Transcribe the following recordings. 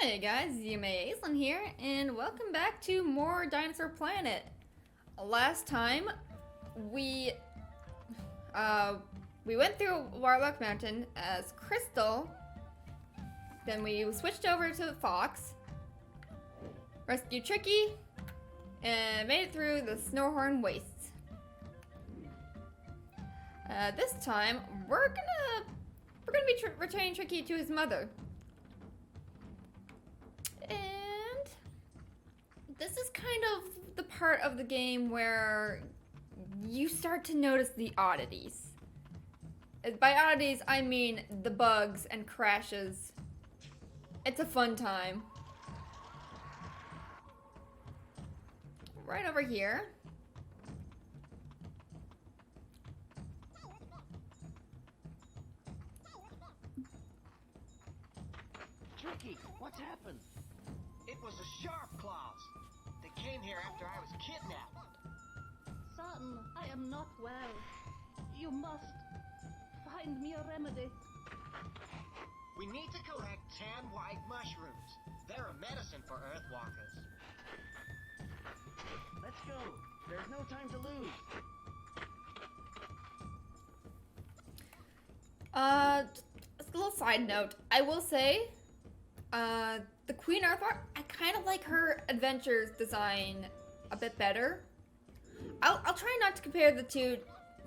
Hey guys, Yume here, and welcome back to more Dinosaur Planet. Last time, we went through Warlock Mountain as Crystal, then we switched over to Fox, rescued Tricky, and made it through the Snowhorn Wastes. This time, we're gonna be returning Tricky to his mother. And this is kind of the part of the game where you start to notice the oddities. By oddities, I mean the bugs and crashes. It's a fun time. Right over here. Tricky, what's happened? It was the sharp claws. They came here after I was kidnapped. Son, I am not well. You must find me a remedy. We need to collect 10 white mushrooms. They're a medicine for Earthwalkers. Let's go. There's no time to lose. Just a little side note. I will say, the Queen Earthwalker, I kind of like her adventures design a bit better. I'll try not to compare the two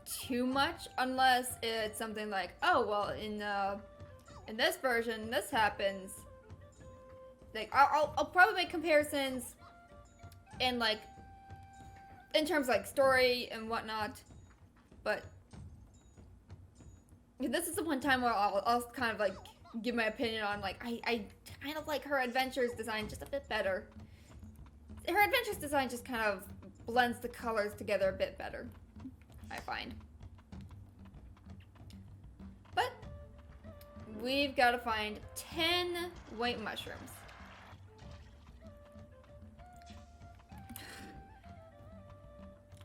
too much unless it's something like, oh well, in this version this happens. Like I'll probably make comparisons in terms of like story and whatnot, but this is the one time where I'll kind of like give my opinion on like I kind of like her adventures design just a bit better. Her adventures design just kind of blends the colors together a bit better, I find. But we've got to find 10 white mushrooms.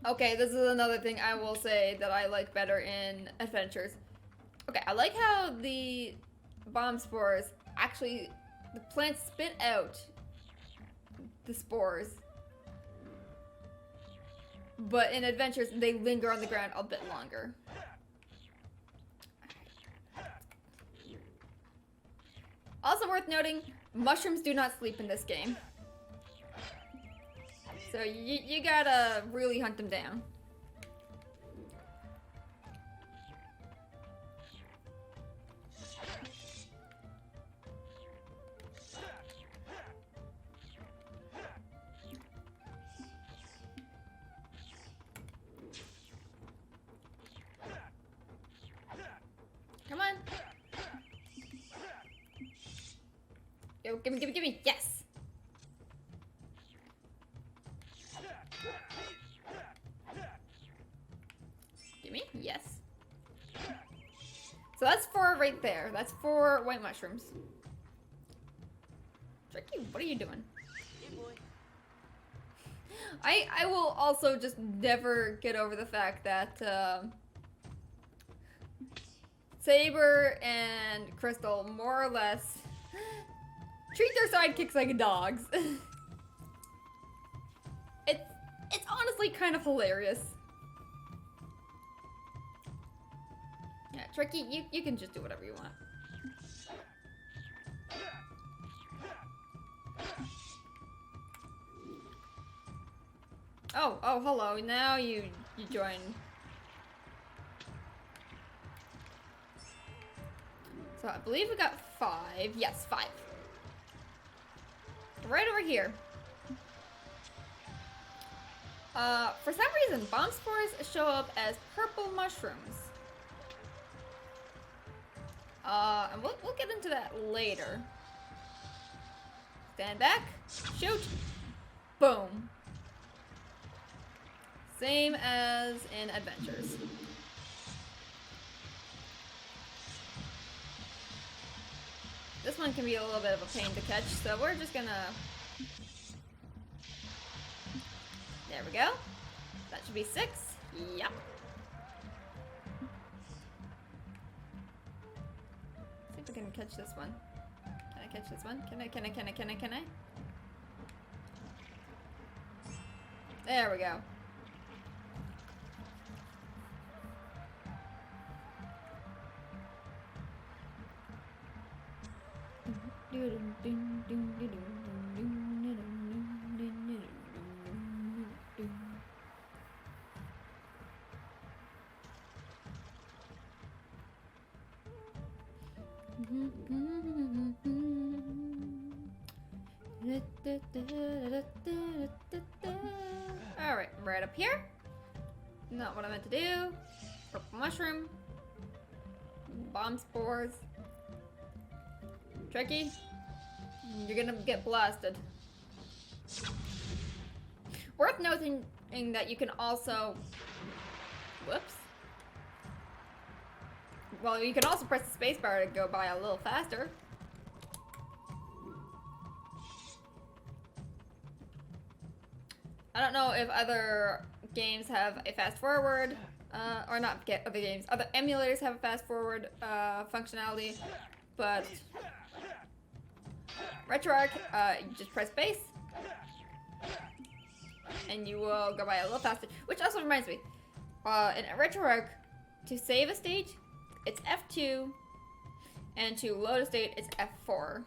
Okay, this is another thing I will say that I like better in adventures. Okay, I like how the bomb spores actually, the plants spit out the spores. But in adventures, they linger on the ground a bit longer. Also worth noting, mushrooms do not sleep in this game. So you gotta really hunt them down. Come on. Yo, gimme, gimme, gimme. Yes. Gimme. Yes. So that's 4 right there. That's 4 white mushrooms. Tricky, what are you doing? Yeah, boy. I will also just never get over the fact that Saber and Crystal more or less treat their sidekicks like dogs. It's honestly kind of hilarious. Yeah, Tricky, you can just do whatever you want. Oh, hello. Now you join. So I believe we got 5. Yes, 5. Right over here. For some reason, bomb spores show up as purple mushrooms. And we'll get into that later. Stand back. Shoot. Boom. Same as in adventures. This one can be a little bit of a pain to catch, so we're just gonna... There we go. That should be 6. Yep. See if we can catch this one. Can I catch this one? Can I? There we go. Alright, right up here. Not what I meant to do. Purple mushroom. Bomb spores. Tricky. You're gonna get blasted. Worth noting that you can also... Whoops. Well, you can also press the spacebar to go by a little faster. I don't know if other games have a fast forward, or not other games, other emulators have a fast forward functionality, but RetroArch, you just press base, and you will go by a little faster, which also reminds me, in RetroArch, to save a state, it's F2, and to load a state, it's F4.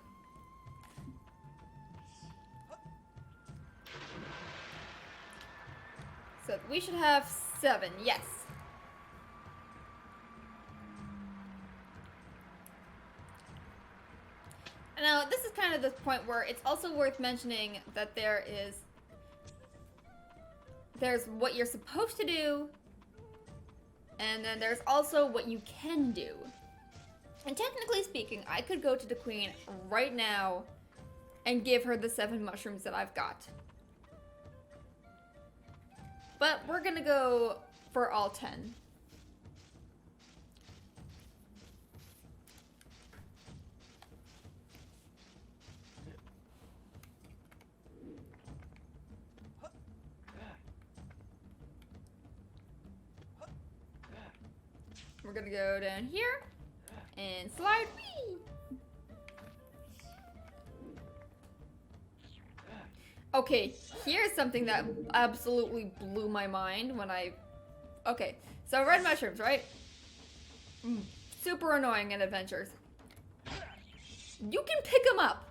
So we should have 7, yes. Now, this is kind of the point where it's also worth mentioning that there's what you're supposed to do, and then there's also what you can do. And technically speaking, I could go to the queen right now and give her the 7 mushrooms that I've got. But we're gonna go for all 10. We're gonna go down here and slide. Whee! Okay, here's something that absolutely blew my mind when okay, so red mushrooms, right? Super annoying in adventures. You can pick them up.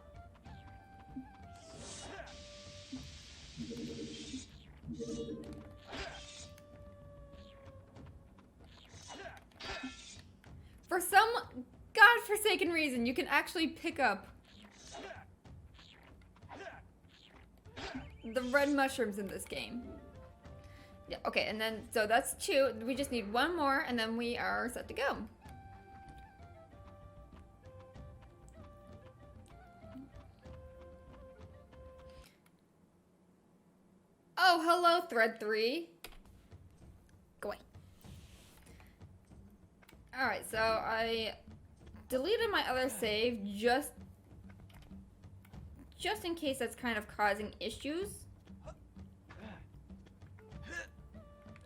For some godforsaken reason, you can actually pick up the red mushrooms in this game. Yeah, okay, and then, so that's 2. We just need 1 more, and then we are set to go. Oh, hello, Thread 3. Go away. Alright, so I deleted my other save just in case that's kind of causing issues.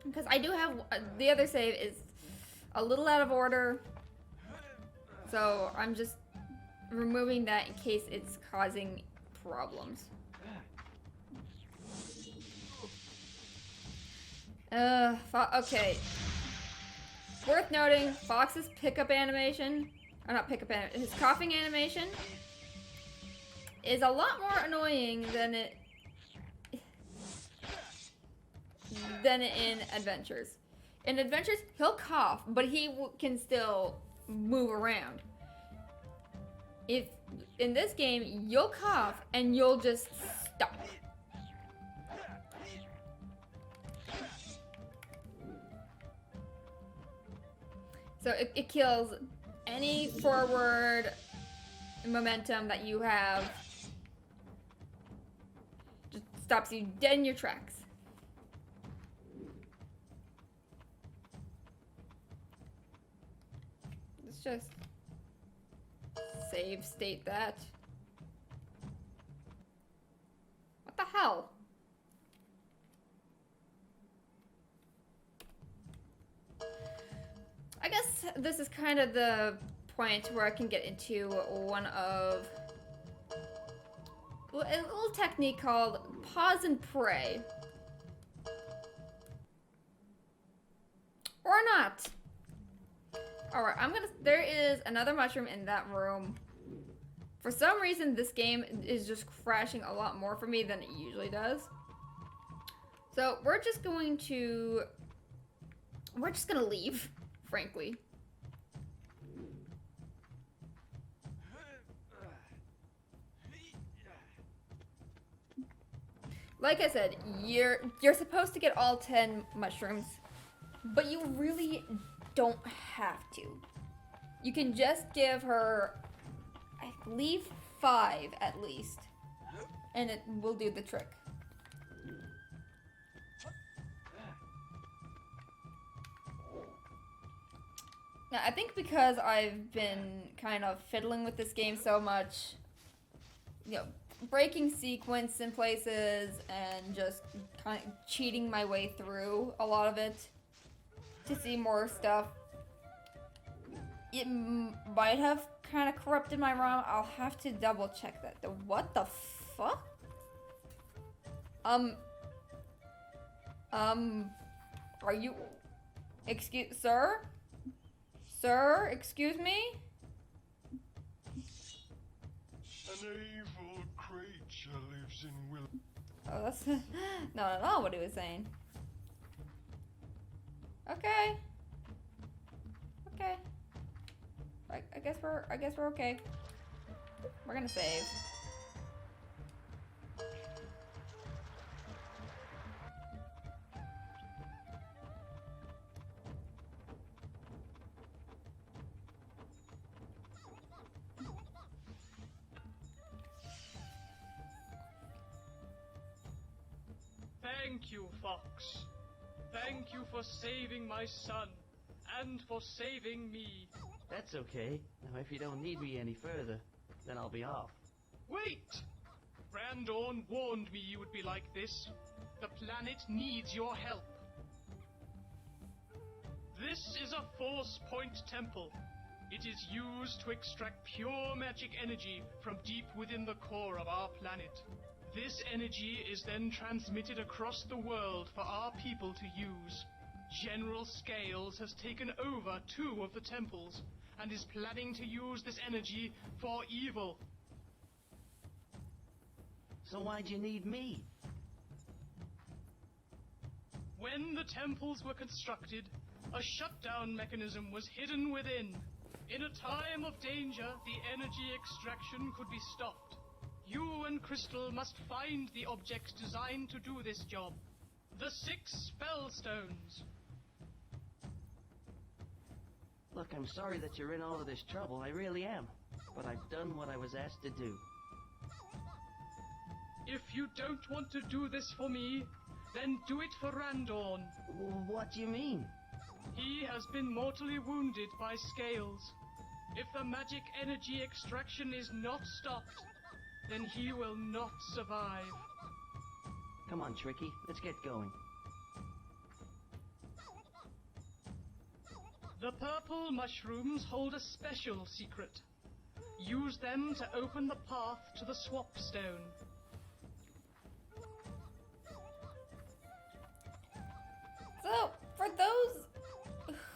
Because I do have, the other save is a little out of order. So I'm just removing that in case it's causing problems. Okay. Worth noting, Fox's pickup animation, or not pickup animation, his coughing animation is a lot more annoying than in Adventures. In Adventures, he'll cough, but he can still move around. If in this game, you'll cough and you'll just stop. So it kills any forward momentum that you have. Just stops you dead in your tracks. Let's just save state that. What the hell? I guess this is kind of the point where I can get into one of a little technique called pause and pray. Or not. Alright, there is another mushroom in that room. For some reason, this game is just crashing a lot more for me than it usually does. So, we're just gonna leave, frankly. Like I said, you're supposed to get all 10 mushrooms, but you really don't have to. You can just give her, I believe, 5 at least, and it will do the trick. Now, I think because I've been kind of fiddling with this game so much, you know, breaking sequence in places and just kind of cheating my way through a lot of it to see more stuff, it might have kind of corrupted my ROM. I'll have to double check that. What the fuck? Are you... Sir? Sir, excuse me? An evil creature lives in Will. Oh, that's not at all what he was saying. Okay. Okay. I guess we're okay. We're gonna save. Thank you, Fox. Thank you for saving my son, and for saving me. That's okay. Now, if you don't need me any further, then I'll be off. Wait! Brandon warned me you would be like this. The planet needs your help. This is a force point temple. It is used to extract pure magic energy from deep within the core of our planet. This energy is then transmitted across the world for our people to use. General Scales has taken over 2 of the temples and is planning to use this energy for evil. So why'd you need me? When the temples were constructed, a shutdown mechanism was hidden within. In a time of danger, the energy extraction could be stopped. You and Crystal must find the objects designed to do this job. The 6 spell stones. Look, I'm sorry that you're in all of this trouble. I really am. But I've done what I was asked to do. If you don't want to do this for me, then do it for Randorn. What do you mean? He has been mortally wounded by Scales. If the magic energy extraction is not stopped, then he will not survive. Come on, Tricky. Let's get going. The purple mushrooms hold a special secret. Use them to open the path to the swap stone. So, for those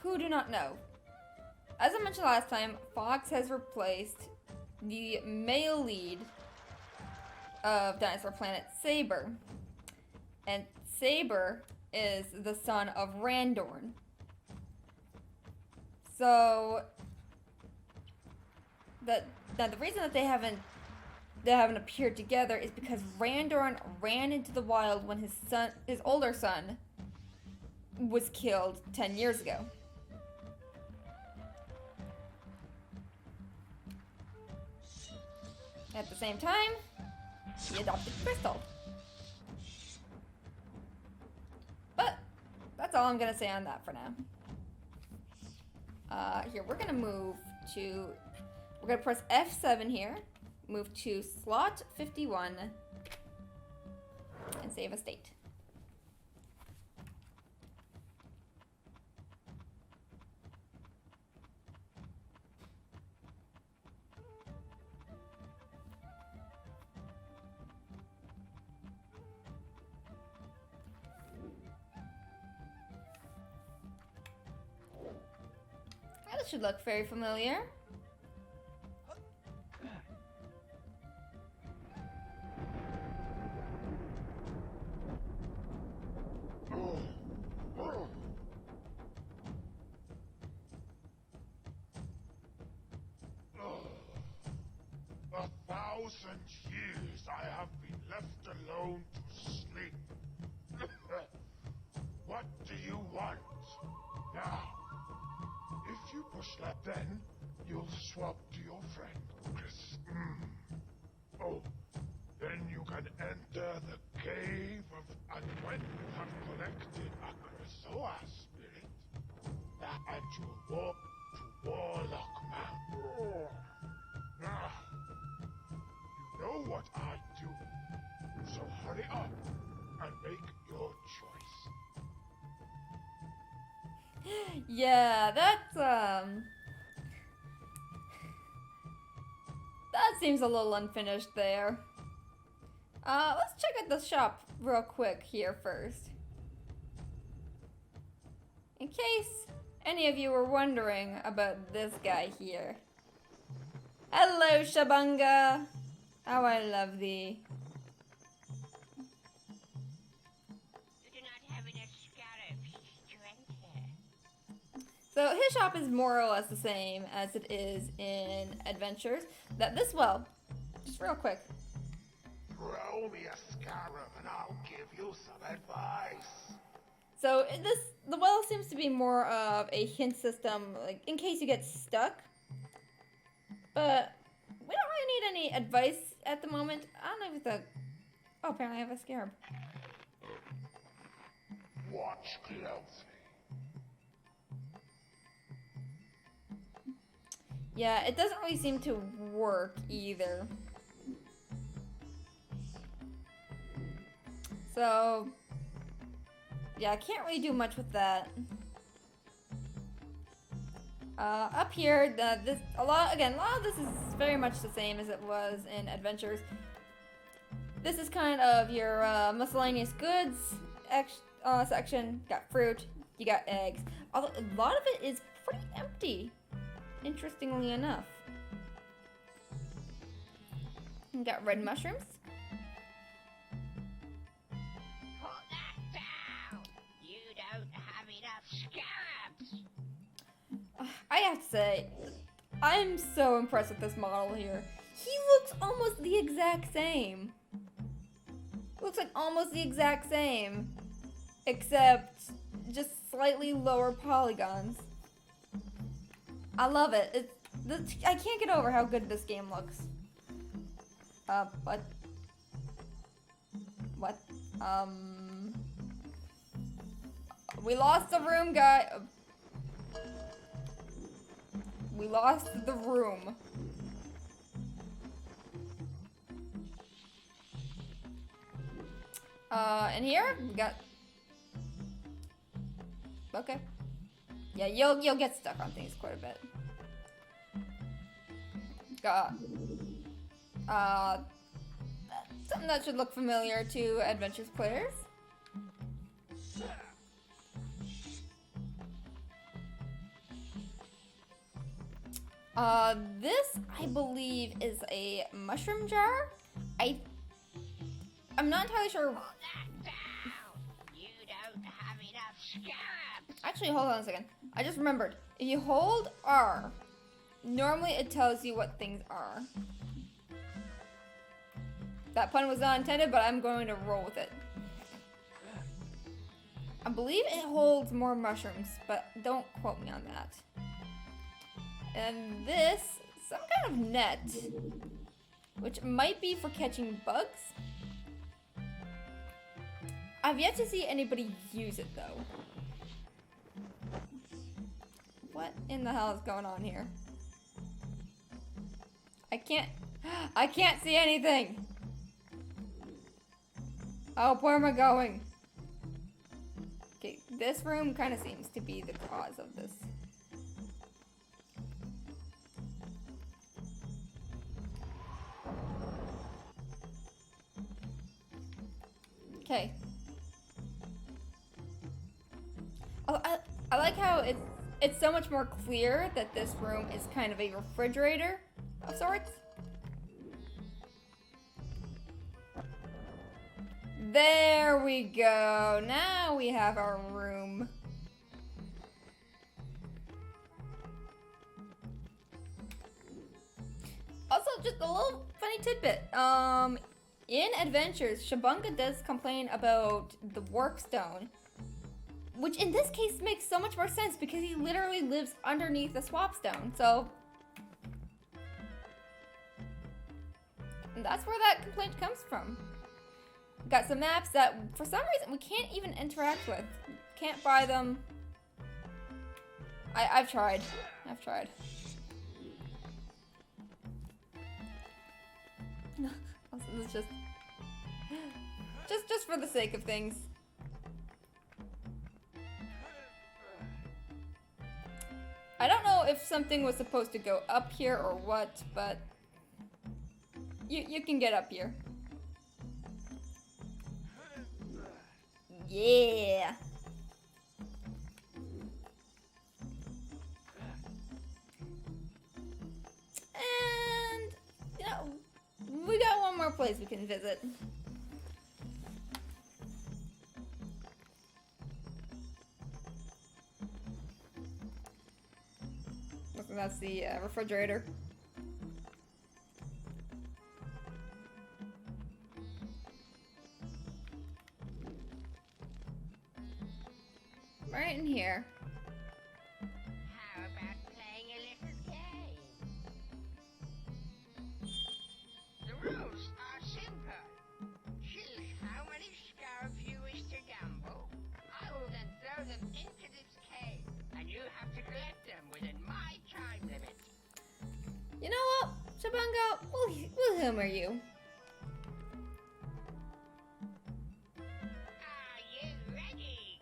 who do not know, as I mentioned last time, Fox has replaced the male lead of Dinosaur Planet, Saber. And Saber is the son of Randorn. So, the reason that they haven't appeared together is because Randorn ran into the wild when his older son, was killed 10 years ago. At the same time, he adopted Crystal. But that's all I'm gonna say on that for now. Here, we're gonna press F7 here, move to slot 51, and save a state. that should look very familiar. A 1,000 years I have been left alone to sleep. What do you want? Now, if you push left, then you'll swap to your friend, Chris. Oh, then you can enter the cave of... And when you have collected a Chrysoa spirit, and you'll walk to Warlock Mountain. Now, you know what I do. So hurry up and make your choice. Yeah, that's that seems a little unfinished there. Let's check out the shop real quick here first. In case any of you were wondering about this guy here. Hello, Shabunga! How I love thee. You do not have enough scarabs to enter. So his shop is more or less the same as it is in Adventures. Just real quick. Throw me a scarab and I'll give you some advice. So the well seems to be more of a hint system, like in case you get stuck. But we don't really need any advice at the moment. I don't know if it's oh, apparently I have a scarab. Watch closely. Yeah, it doesn't really seem to work either. So yeah, I can't really do much with that. Up here, a lot of this is very much the same as it was in Adventures. This is kind of your miscellaneous goods section. You got fruit, you got eggs. Although a lot of it is pretty empty, interestingly enough. You got red mushrooms. Put that down! You don't have enough scarabs! I have to say, I'm so impressed with this model here. He looks almost the exact same. Looks like almost the exact same, except just slightly lower polygons. I love it. I can't get over how good this game looks. What? We lost the room, guy. We lost the room. And here we got. Okay. Yeah, you'll get stuck on things quite a bit. Something that should look familiar to Adventures players. This, I believe, is a mushroom jar. I'm not entirely sure. Put that down! You don't have enough scarabs! Actually, hold on a second. I just remembered. If you hold R, normally it tells you what things are. That pun was not intended, but I'm going to roll with it. I believe it holds more mushrooms, but don't quote me on that. And this, some kind of net, which might be for catching bugs. I've yet to see anybody use it though. What in the hell is going on here? I can't see anything. Oh, where am I going? Okay, this room kind of seems to be the cause of this. Okay. Oh, I like how it's so much more clear that this room is kind of a refrigerator of sorts. There we go. Now we have our room. Also, just a little funny tidbit. In Adventures, Shabunga does complain about the workstone, which in this case makes so much more sense because he literally lives underneath the swapstone. So that's where that complaint comes from. Got some maps that for some reason we can't even interact with. Can't buy them. I've tried. I've tried. This is just for the sake of things. I don't know if something was supposed to go up here or what, but you can get up here. Yeah. And you know, we got one more place we can visit. That's the refrigerator. Right in here. How about playing a little game? The rules are simple. Choose how many scarabs you wish to gamble. I will then throw them into this cave, and you have to collect them within my time limit. You know what, Shabunga? We'll humor you. Are you ready?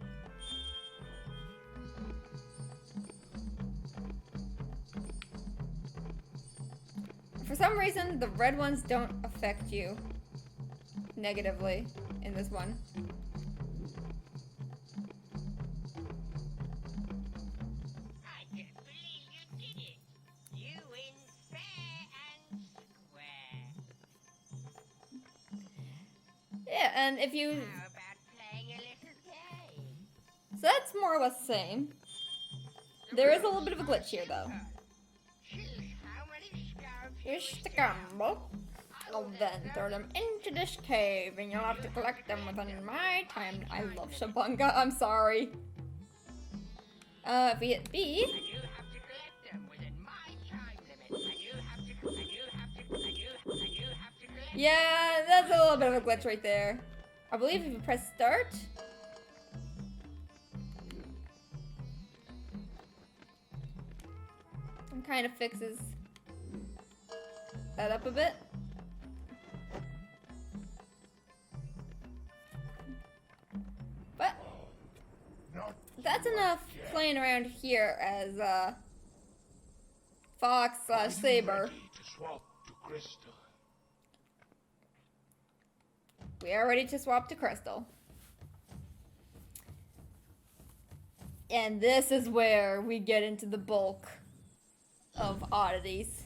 For some reason, the red ones don't affect you negatively in this one. I can't believe you did it. You win fair and square. Yeah, and if you... How about playing a little game? So that's more or less the same. There is a little bit of a glitch here, though. Choose how many scarabs you Here's wish the to gamble. I'll then throw them into this cave, and you'll have to collect them within my time. I love Shabunga, I'm sorry. If we hit B... And you have to collect them within my time limit. And you have to collect. Yeah, that's a little bit of a glitch right there. I believe if you press start... it kind of fixes that up a bit. But that's enough playing around here as Fox / Saber. Ready to swap to Crystal. We are ready to swap to Crystal. And this is where we get into the bulk of oddities.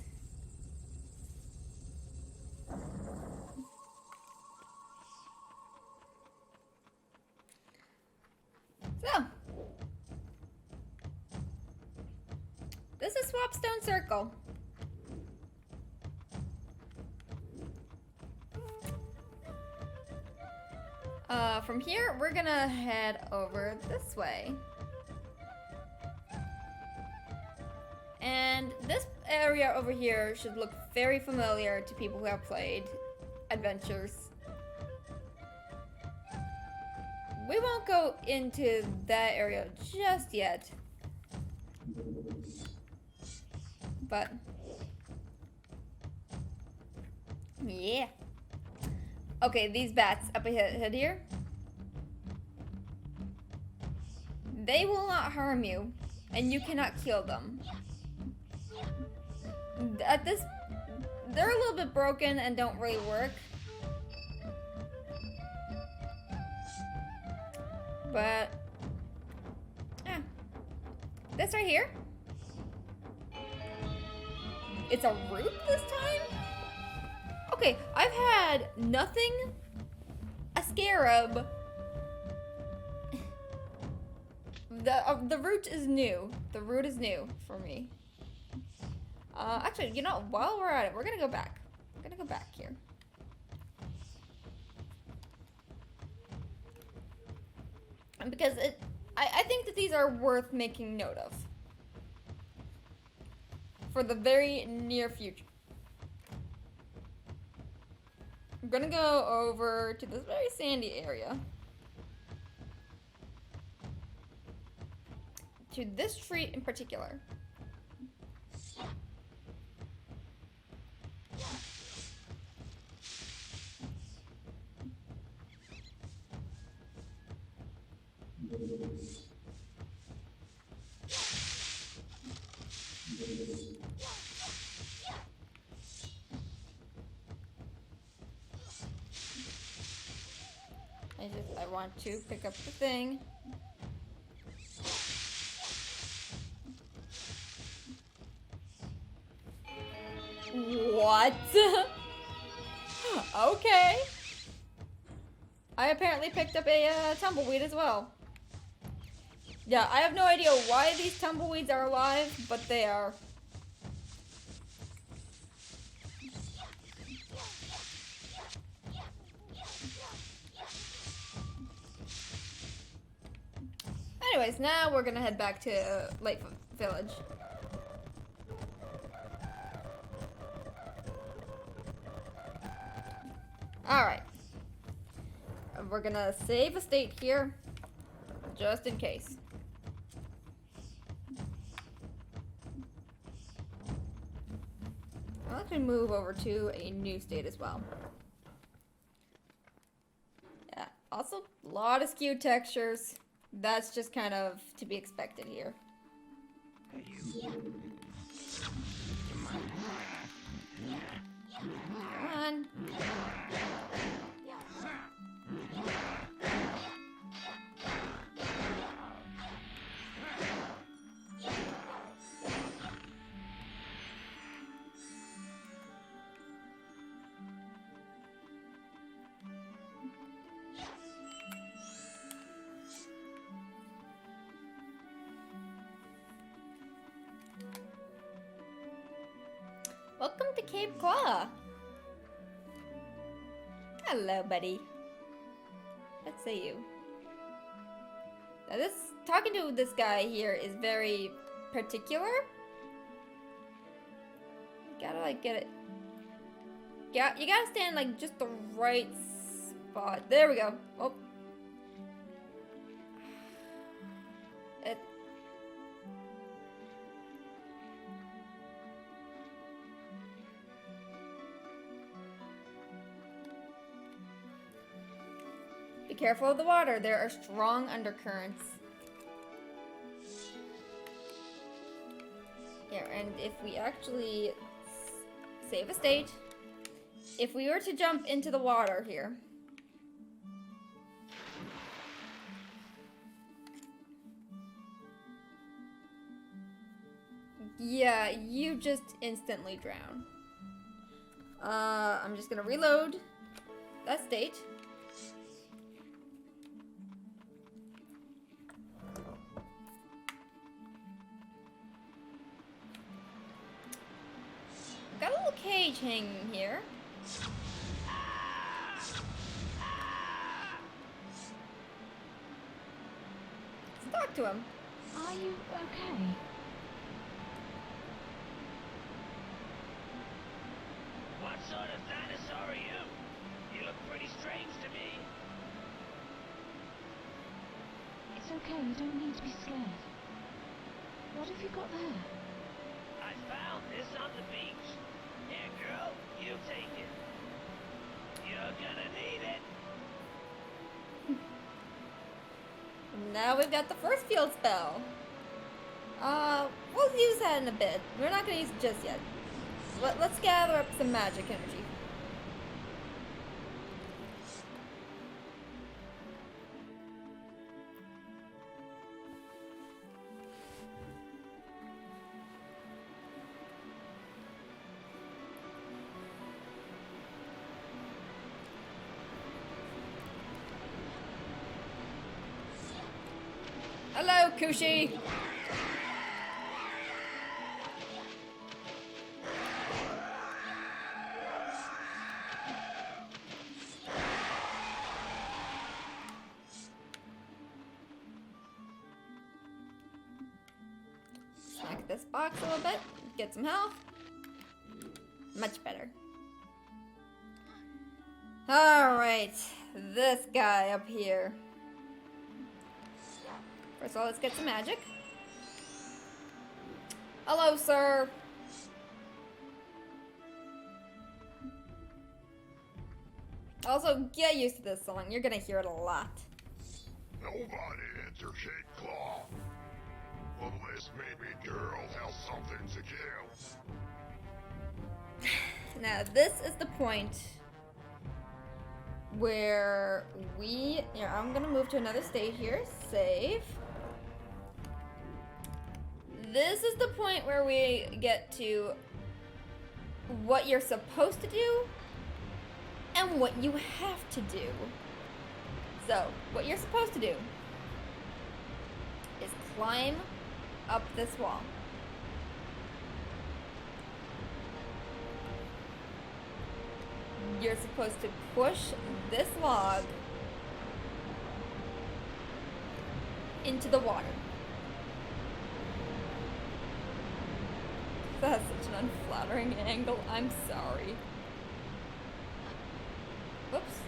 So, this is Swapstone Circle. From here, we're gonna head over this way. And this area over here should look very familiar to people who have played Adventures. We won't go into that area just yet. But yeah. Okay, these bats up ahead here. They will not harm you, and you cannot kill them. At this, they're a little bit broken and don't really work. But This right here? It's a root this time? Okay, I've had nothing, a scarab. The root is new. The root is new for me. Actually, you know, while we're at it, we're gonna go back. We're gonna go back here. And because I think that these are worth making note of for the very near future. I'm gonna go over to this very sandy area. To this tree in particular. I want to pick up the thing. What? Okay. I apparently picked up a tumbleweed as well. Yeah, I have no idea why these tumbleweeds are alive, but they are. Anyways, now we're gonna head back to Lake Village. Alright. We're gonna save a state here, just in case. I'll actually move over to a new state as well. Yeah, also a lot of skewed textures. That's just kind of to be expected here. Come on. Welcome to Cape Claw. Hello, buddy. Let's say you. Now talking to this guy here is very particular. You gotta like get it. Yeah, you gotta stand like just the right spot. There we go. Oh. Be careful of the water. There are strong undercurrents. Yeah, and if we actually save a state, if we were to jump into the water here, yeah, you just instantly drown. I'm just gonna reload that state. Got a little cage hanging here. Let's talk to him. Are you okay? What sort of dinosaur are you? You look pretty strange to me. It's okay, you don't need to be scared. What have you got there? I found this on the beach. Here, girl, you take it. You're gonna need it. Now we've got the first field spell. We'll use that in a bit. We're not gonna use it just yet. Let's gather up some magic energy. Hello, Kushi. Smack this box a little bit. Get some health. Much better. Alright, this guy up here. First of all, let's get some magic. Hello, sir. Also, get used to this song. You're gonna hear it a lot. Nobody enter Shade Claw. Unless maybe girl has something to kill. Now, this is the point where we... Here, I'm gonna move to another state here. Save. This is the point where we get to what you're supposed to do and what you have to do. So, what you're supposed to do is climb up this wall. You're supposed to push this log into the water. That's such an unflattering angle. I'm sorry. Whoops.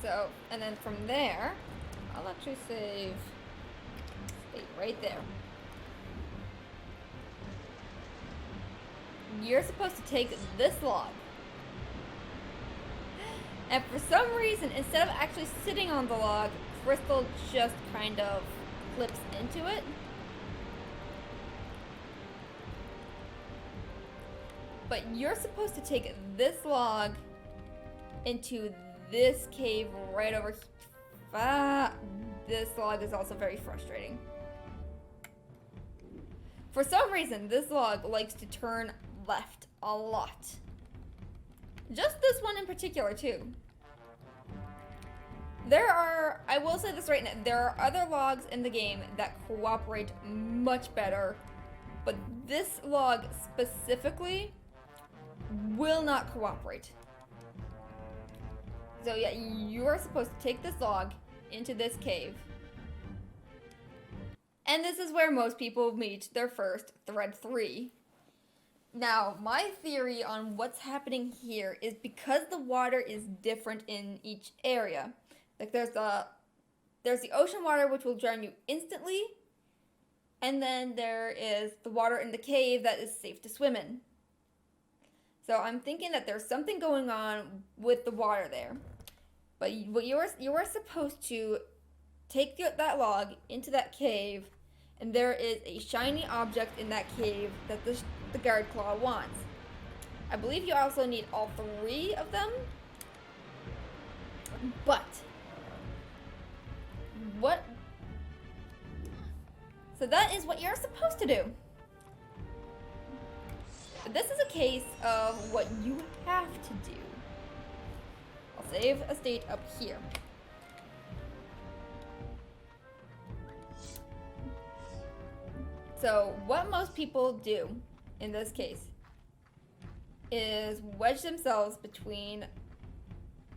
So, and then from there, I'll actually save state right there. You're supposed to take this log, and for some reason, instead of actually sitting on the log, Crystal just kind of clips into it. But you're supposed to take this log into this cave right over here. This log is also very frustrating. For some reason, this log likes to turn left a lot. Just this one in particular, too. There are, I will say this right now, there are other logs in the game that cooperate much better, but this log specifically will not cooperate. So yeah, you're supposed to take this log into this cave. And this is where most people meet their first Thread 3. Now, my theory on what's happening here is because the water is different in each area. Like there's the ocean water, which will drown you instantly. And then there is the water in the cave that is safe to swim in. So I'm thinking that there's something going on with the water there. But what you are supposed to take that log into that cave, and there is a shiny object in that cave that the guard claw wants. I believe you also need all 3 of them. But what? So that is what you're supposed to do. But this is a case of what you have to do. I'll save a state up here. So what most people do in this case is wedge themselves between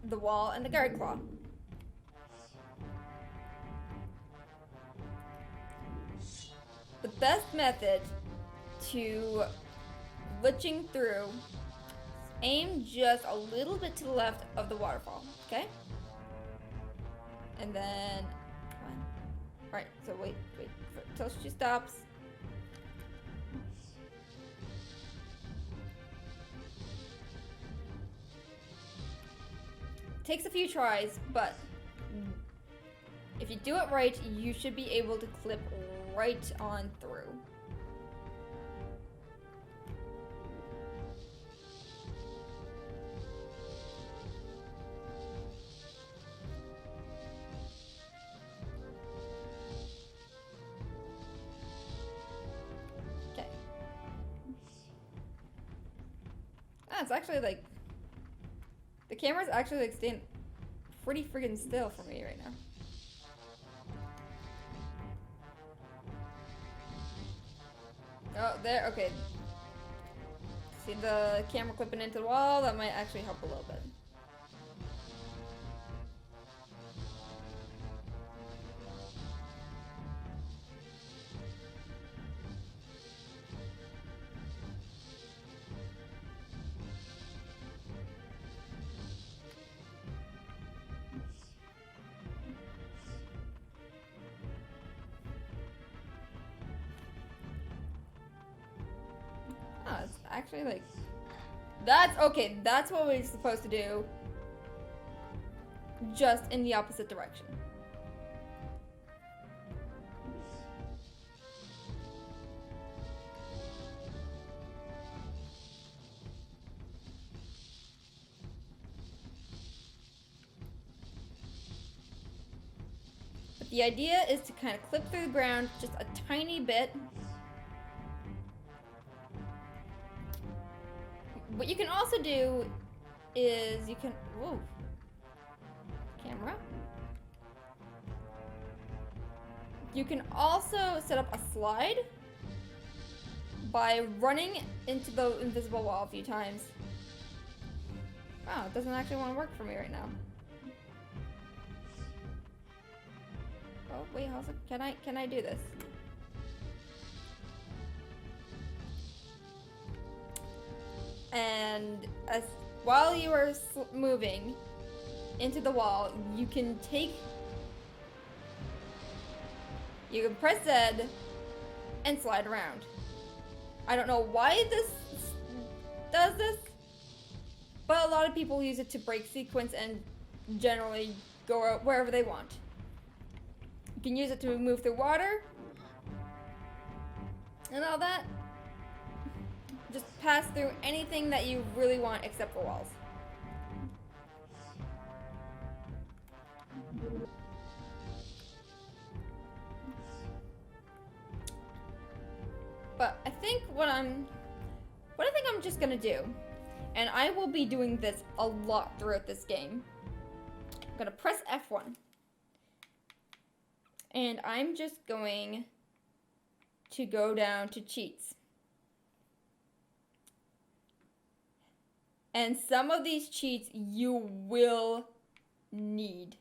the wall and the guard claw. The best method to glitching through, aim just a little bit to the left of the waterfall, okay? And then, come on. Alright, so wait until she stops. Takes a few tries, but if you do it right, you should be able to clip right on through. it's actually like the camera's actually like staying pretty friggin' still for me right now. Oh, there, okay. See the camera clipping into the wall? That might actually help a little bit. Oh, it's actually like... That's... Okay, that's what we're supposed to do. Just in the opposite direction. But the idea is to kind of clip through the ground just a tiny bit. What you can also do is you can, whoa, camera. You can also set up a slide by running into the invisible wall a few times. Wow, it doesn't actually want to work for me right now. Oh wait, how's it? Can I do this? And while you are moving into the wall, you can press Z and slide around. I don't know why this does this, but a lot of people use it to break sequence and generally go out wherever they want. You can use it to move through water and all that. Just pass through anything that you really want except for walls. But I think what I think I'm just gonna do, and I will be doing this a lot throughout this game. I'm gonna press F1. And I'm just going to go down to cheats. And some of these cheats you will need.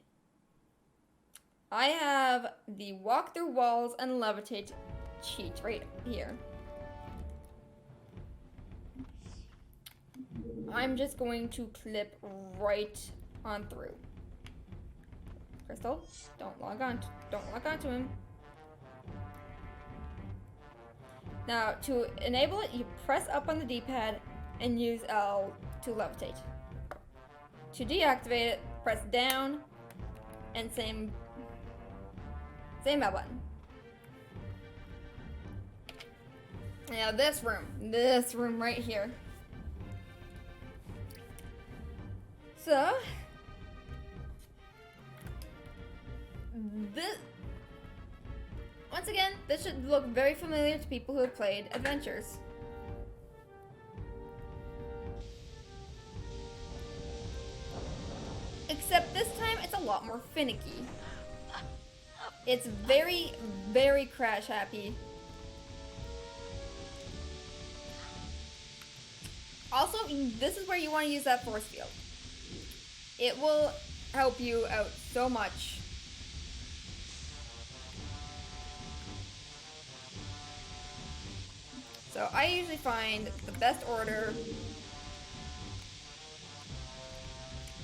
I have the walk through walls and levitate cheat right here. I'm just going to clip right on through. Crystal, don't log on to him. Now, to enable it, you press up on the D-pad and use L to levitate. To deactivate it, press down and same L button. Now this room right here. So, once again, this should look very familiar to people who have played Adventures. Except this time, it's a lot more finicky. It's very, very crash happy. Also, this is where you want to use that force field. It will help you out so much. So I usually find the best order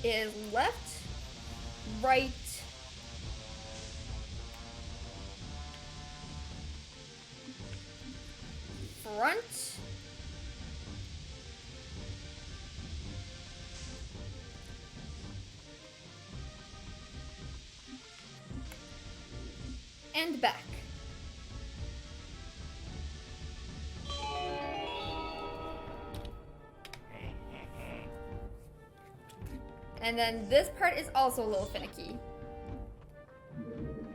is left, right, front, and back. And then this part is also a little finicky.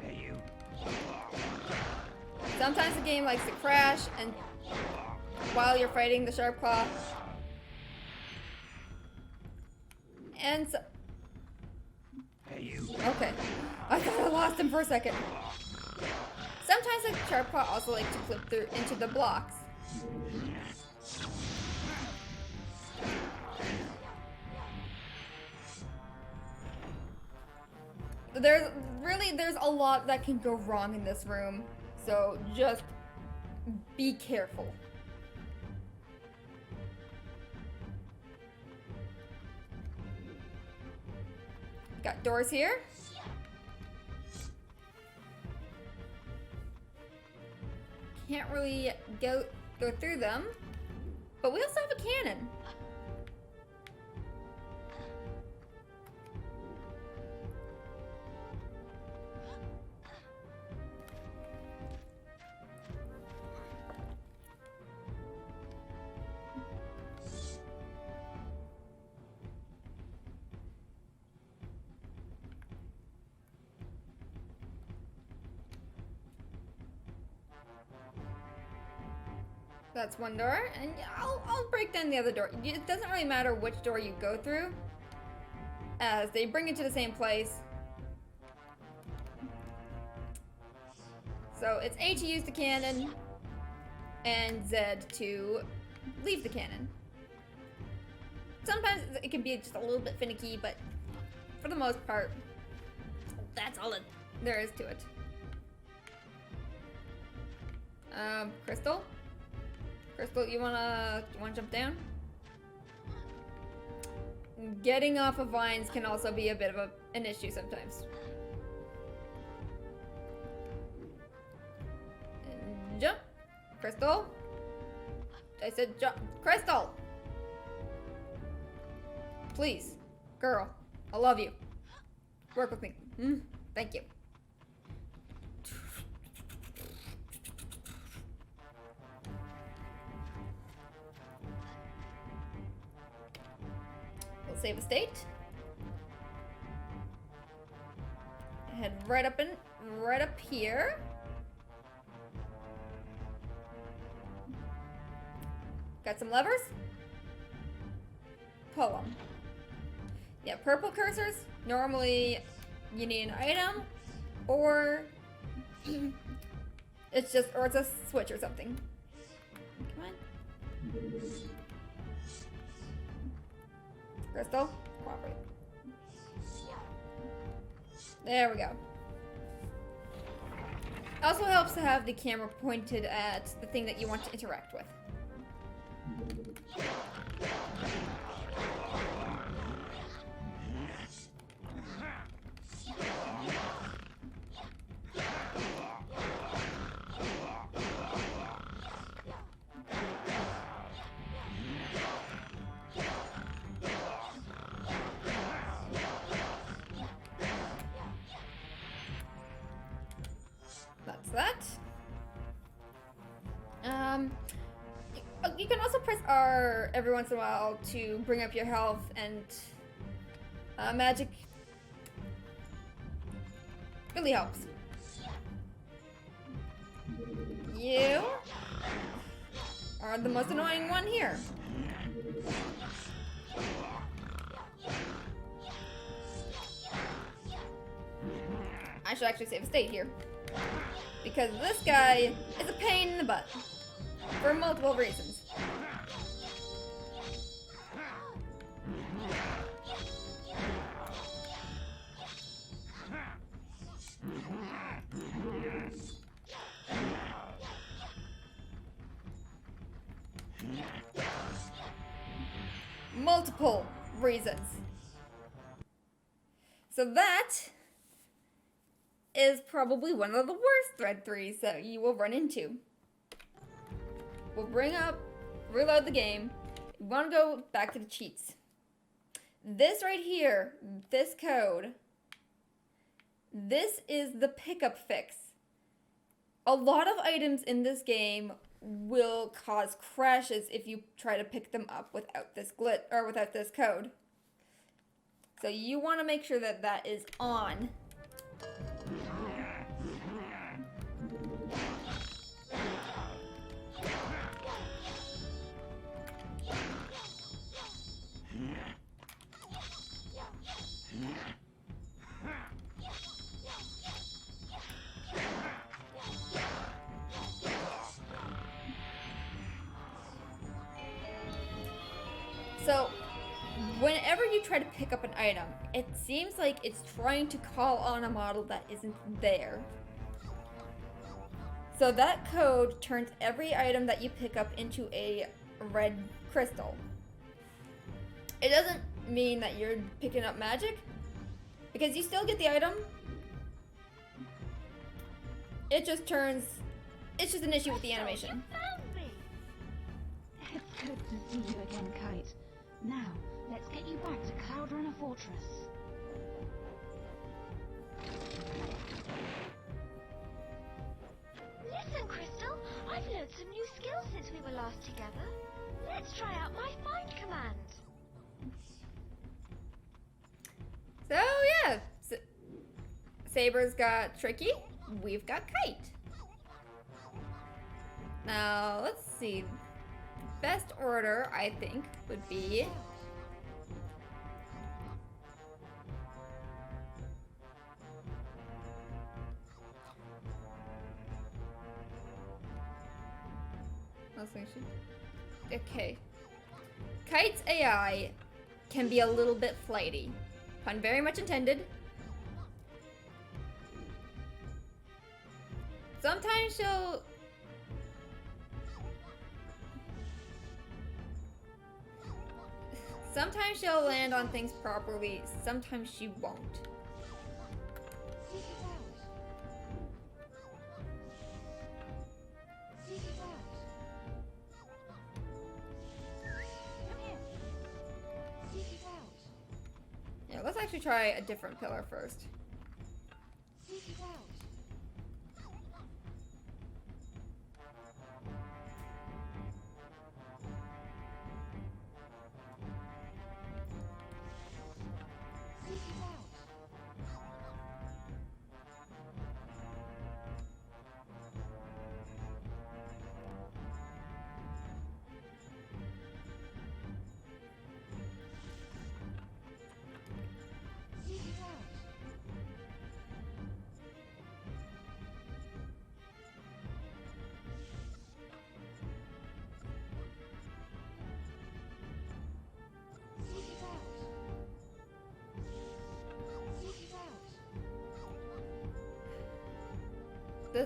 Hey, you. Sometimes the game likes to crash, and while you're fighting the sharp claw, And so... Hey, you. Okay. I thought I lost him for a second. Sometimes the sharp claw also like to flip through into the blocks. There's a lot that can go wrong in this room, so just be careful. Got doors here. Can't really go through them, but we also have a cannon. That's one door, and I'll break down the other door. It doesn't really matter which door you go through, as they bring you to the same place. So it's A to use the cannon, and Z to leave the cannon. Sometimes it can be just a little bit finicky, but for the most part, that's all there is to it. Crystal? Crystal, you wanna jump down? Getting off of vines can also be a bit of an issue sometimes. And jump, Crystal. I said jump, Crystal. Please, girl, I love you. Work with me. Thank you. Save a state. Head right up here. Got some levers. Pull them. Yeah, purple cursors. Normally, you need an item, or it's a switch or something. Come on. Crystal, cooperate. There we go. Also helps to have the camera pointed at the thing that you want to interact with. You can also press R every once in a while to bring up your health and magic. Really helps. You are the most annoying one here. I should actually save a state here, because this guy is a pain in the butt for multiple reasons. Multiple reasons. So that is probably one of the worst thread 3s that you will run into. We'll reload the game. We want to go back to the cheats. This right here, this code, this is the pickup fix. A lot of items in this game will cause crashes if you try to pick them up without this glitch or without this code. So you want to make sure that that is on. So, whenever you try to pick up an item, it seems like it's trying to call on a model that isn't there. So that code turns every item that you pick up into a red crystal. It doesn't mean that you're picking up magic, because you still get the item. It's just an issue with the animation. You found me. It's good to see you again, Kite. Now, let's get you back to Cloudrunner Fortress. Listen, Crystal, I've learned some new skills since we were last together. Let's try out my find command. So yeah, Saber's got Tricky, we've got Kite. Now let's see. Best order, I think, would be okay. Kite's AI can be a little bit flighty. Pun very much intended. Sometimes she'll land on things properly, sometimes she won't. Yeah, let's actually try a different pillar first.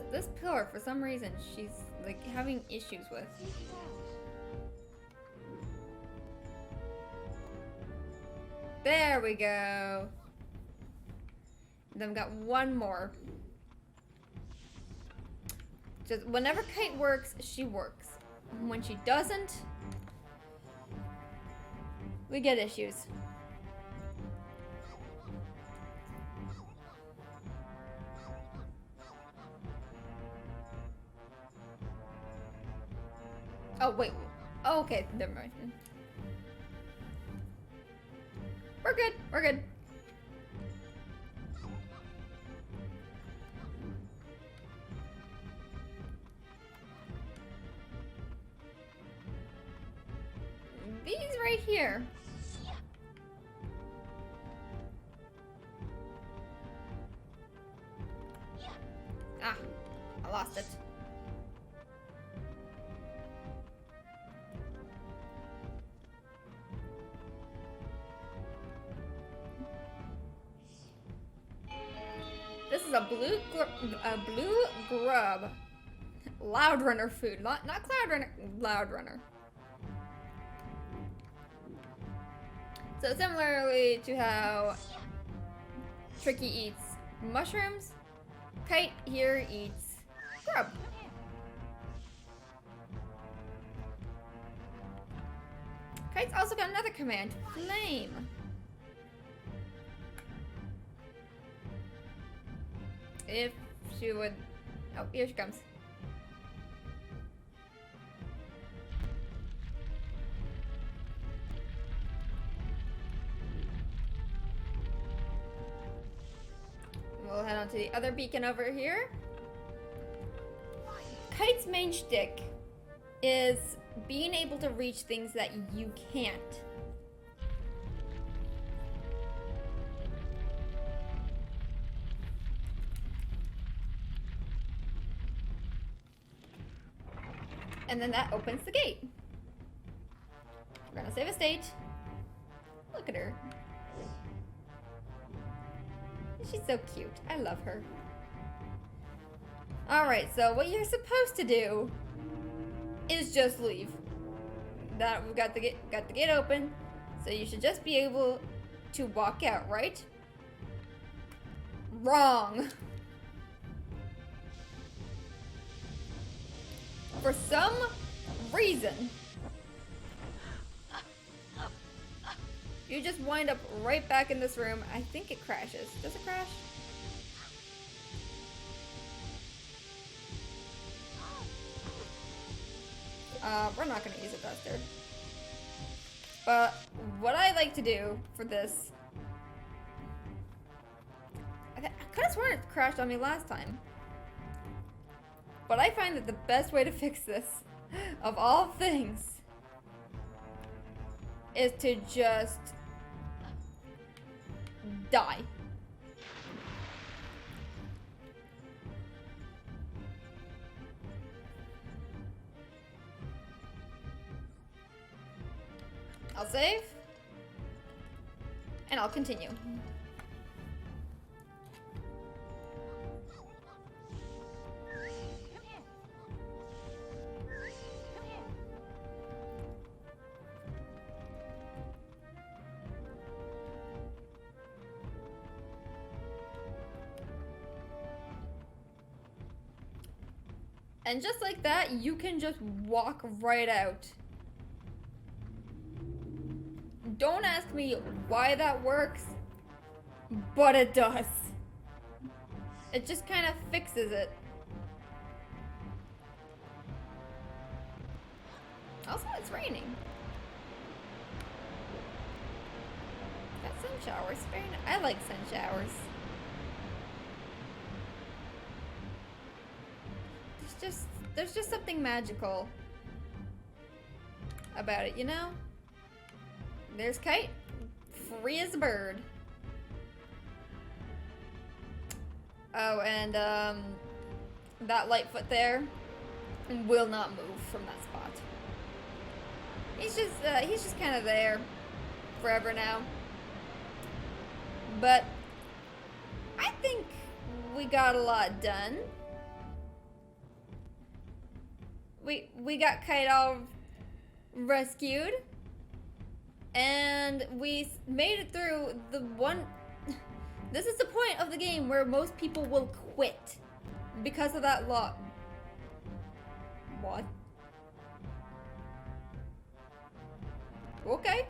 This pillar, for some reason, she's like having issues with. There we go. Then we got one more. Just whenever Kite works, she works. When she doesn't, we get issues. Oh, wait. Oh, okay. Never mind. We're good. We're good. These right here. Ah, I lost it. This is a blue grub loud runner food, not cloud runner, loud runner. So similarly to how Tricky eats mushrooms, Kite here eats grub. Kite's also got another command, flame. If she would... Oh, here she comes. We'll head on to the other beacon over here. Kite's main shtick is being able to reach things that you can't. And then that opens the gate. We're gonna save a state. Look at her. She's so cute. I love her. Alright, so what you're supposed to do is just leave. That we've got the gate open, so you should just be able to walk out, right? Wrong. For some reason, you just wind up right back in this room. I think it crashes. Does it crash? We're not gonna use a duster. But what I like to do for this, I could have sworn it crashed on me last time. But I find that the best way to fix this, of all things, is to just die. I'll save, and I'll continue. And just like that, you can just walk right out. Don't ask me why that works, but it does. It just kind of fixes it. Also, it's raining. Got sun showers. Very nice. I like sun showers. There's just something magical about it, you know? There's Kite, free as a bird. Oh, and that Lightfoot there will not move from that spot. He's just kind of there forever now. But I think we got a lot done. We got Kite all rescued. And we made it through the one... This is the point of the game where most people will quit because of that law. What? Okay.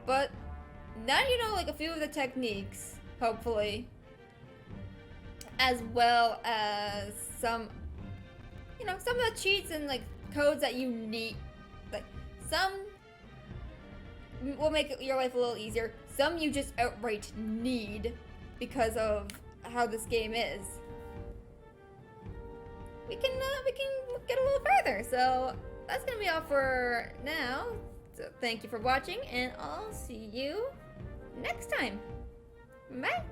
But now you know like a few of the techniques, hopefully. As well as some, you know, some of the cheats and like codes that you need. Like, some will make your life a little easier. Some you just outright need because of how this game is. We can get a little further. So that's gonna be all for now. So thank you for watching, and I'll see you next time. Bye.